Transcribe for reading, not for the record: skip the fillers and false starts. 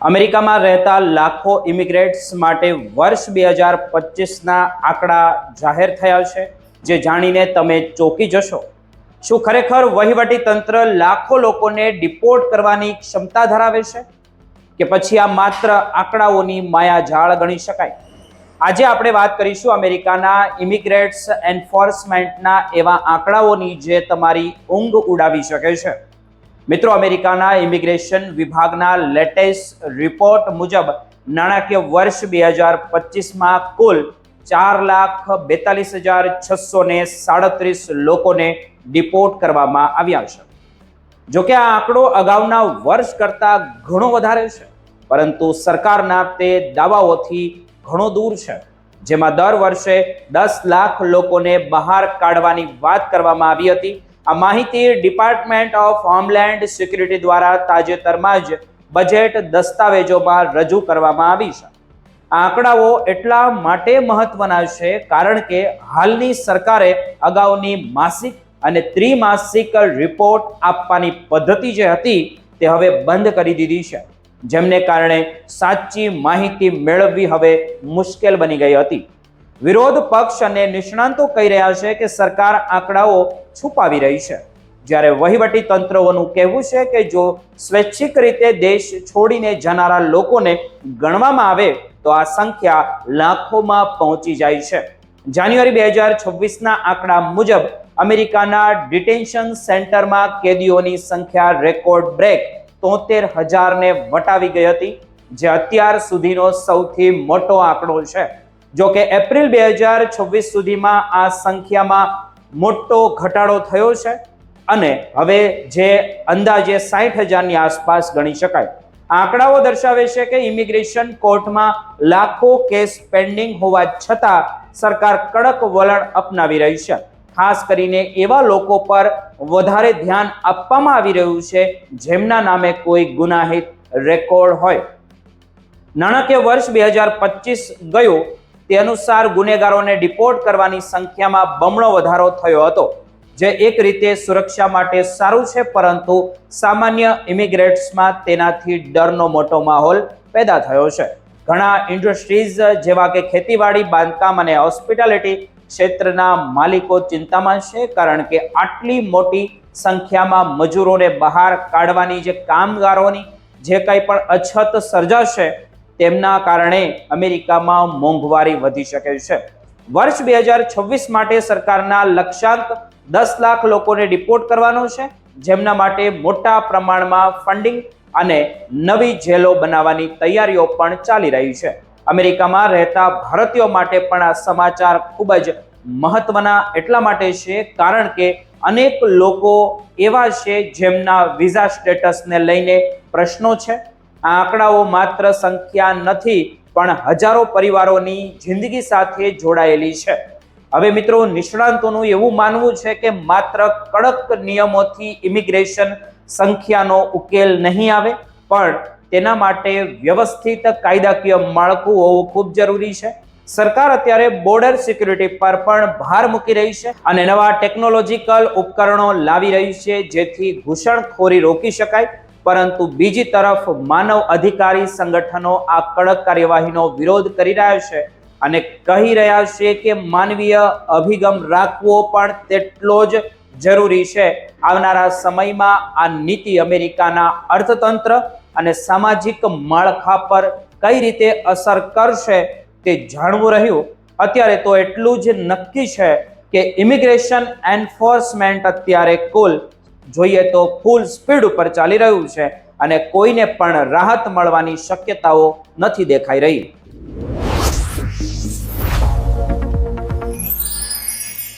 અમેરિકામાં રહેતા લાખો ઇમિગ્રેન્ટ્સ માટે વર્ષ 2025ના આંકડા જાહેર થયા છે, જે જાણીને તમે ચોંકી જશો. શું ખરેખર વહીવટી તંત્ર લાખો લોકોને ડિપોર્ટ કરવાની ક્ષમતા ધરાવે છે, કે પછી આ માત્ર આંકડાઓની માયાજાળ ગણી શકાય? આજે આપણે વાત કરીશું અમેરિકાના ઇમિગ્રેન્ટ્સ એન્ફોર્સમેન્ટના એવા આંકડાઓની જે તમારી ઊંઘ ઉડાવી શકે છે. મિત્રો, અમેરિકાના ઇમિગ્રેશન વિભાગના લેટેસ્ટ રિપોર્ટ મુજબ નાણાકીય વર્ષ 2025માં કુલ 4,42,637 લોકોને ડિપોર્ટ કરવામાં આવ્યા છે. જોકે આ આંકડો અગાઉના વર્ષ કરતાં ઘણો વધારે છે, પરંતુ સરકારના તે દાવાઓથી ઘણો દૂર છે, જેમાં દર વર્ષે 10 લાખ લોકોને બહાર કાઢવાની વાત કરવામાં આવી હતી. આ માહિતી ડિપાર્ટમેન્ટ ઓફ હોમલેન્ડ સિક્યુરિટી દ્વારા તાજેતરમાં જ બજેટ દસ્તાવેજોમાં રજૂ કરવામાં આવી છે. આ આંકડાઓ એટલા માટે મહત્વના છે કારણ કે હાલની સરકારે અગાઉની માસિક અને ત્રિમાસિક રિપોર્ટ આપવાની પદ્ધતિ જે હતી તે હવે બંધ કરી દીધી છે, જેમને કારણે સાચી માહિતી મેળવવી હવે મુશ્કેલ બની ગઈ હતી. વિરોધ પક્ષ અને નિષ્ણાંતો કહી રહ્યા છે કે સરકાર આંકડાઓ છુપાવી રહી છે, જ્યારે વહીવટી તંત્રોનું કહેવું છે કે જો સ્વૈચ્છિક રીતે દેશ છોડીને જનારા લોકોને ગણવામાં આવે તો આ સંખ્યા લાખોમાં પહોંચી જાય છે. જાન્યુઆરી 2026ના આંકડા મુજબ અમેરિકાના ડિટેન્શન સેન્ટરમાં કેદીઓની સંખ્યા રેકોર્ડ બ્રેક 73,000ને વટાવી ગઈ હતી, જે અત્યાર સુધીનો સૌથી મોટો આંકડો છે. જો કે એપ્રિલ 2026 સુધીમાં આ સંખ્યામાં મોટો ઘટાડો થયો છે અને હવે જે અંદાજે 60,000ની આસપાસ ગણી શકાય. આંકડાઓ દર્શાવે છે કે ઇમિગ્રેશન કોર્ટમાં લાખો કેસ પેન્ડિંગ હોવા છતાં સરકાર કડક વલણ અપનાવી રહી છે. ખાસ કરીને એવા લોકો પર વધારે ધ્યાન આપવામાં આવી રહ્યું છે જેમના નામે કોઈ ગુનાહિત રેકોર્ડ હોય. નાણાકીય વર્ષ 2025 ગયું તે અનુસાર ગુનેગારોને ડિપોર્ટ કરવાની સંખ્યામાં બમણો વધારો થયો હતો, જે એક રીતે સુરક્ષા માટે સારું છે, પરંતુ સામાન્ય ઇમિગ્રેન્ટ્સમાં તેનાથી ડરનો મોટો માહોલ પેદા થયો છે. ઘણા ઇન્ડસ્ટ્રીઝ જેવા કે ખેતીવાડી, બાંધકામ અને હોસ્પિટાલિટી ક્ષેત્રના માલિકો ચિંતામાં છે, કારણ કે આટલી મોટી સંખ્યામાં મજૂરોને બહાર કાઢવાની જે કામગારોની જે કંઈ પણ અછત સર્જાશે તેમના કારણે અમેરિકામાં મોંઘવારી વધી શકે છે. વર્ષ 2026 માટે સરકારના લક્ષ્યાંક 10 લાખ લોકોને ડિપોર્ટ કરવાનો છે, જેમના માટે મોટા પ્રમાણમાં ફંડિંગ અને નવી જેલો બનાવવાની તૈયારીઓ પણ ચાલી રહી છે. અમેરિકામાં રહેતા ભારતીયો માટે પણ આ સમાચાર ખૂબ જ મહત્વના એટલા માટે છે કારણ કે અનેક લોકો એવા છે જેમના વિઝા સ્ટેટસને લઈને પ્રશ્નો છે. આ આંકડાઓ માત્ર સંખ્યા નથી, પણ હજારો પરિવારોની જિંદગી સાથે જોડાયેલી છે. હવે મિત્રો, નિષ્ણાંતોનું એવું માનવું છે કે માત્ર કડક નિયમોથી ઇમિગ્રેશન સંખ્યાનો ઉકેલ નહીં આવે, પણ તેના માટે વ્યવસ્થિત કાયદાકીય માળખું હોવું ખૂબ જરૂરી છે. સરકાર અત્યારે બોર્ડર સિક્યુરિટી પર પણ ભાર મૂકી રહી છે અને નવા ટેકનોલોજીકલ ઉપકરણો લાવી રહી છે, જેથી ઘૂસણખોરી રોકી શકાય. પરંતુ બીજી તરફ માનવ અધિકારી સંગઠનો આ કડક કાર્યવાહીનો વિરોધ કરી રહ્યા છે અને કહી રહ્યા છે કે માનવીય અભિગમ રાખવો પણ તેટલો જ જરૂરી છે. આવનારા સમયમાં આ નીતિ અમેરિકાના અર્થતંત્ર અને સામાજિક માળખા પર કઈ રીતે અસર કરશે તે જાણવું રહ્યું. અત્યારે તો એટલું જ નક્કી છે કે ઇમિગ્રેશન એન્ફોર્સમેન્ટ અત્યારે કુલ જોઈએ તો ફૂલ સ્પીડ ઉપર ચાલી રહ્યું છે અને કોઈને પણ રાહત મળવાની શક્યતાઓ નથી દેખાઈ રહી.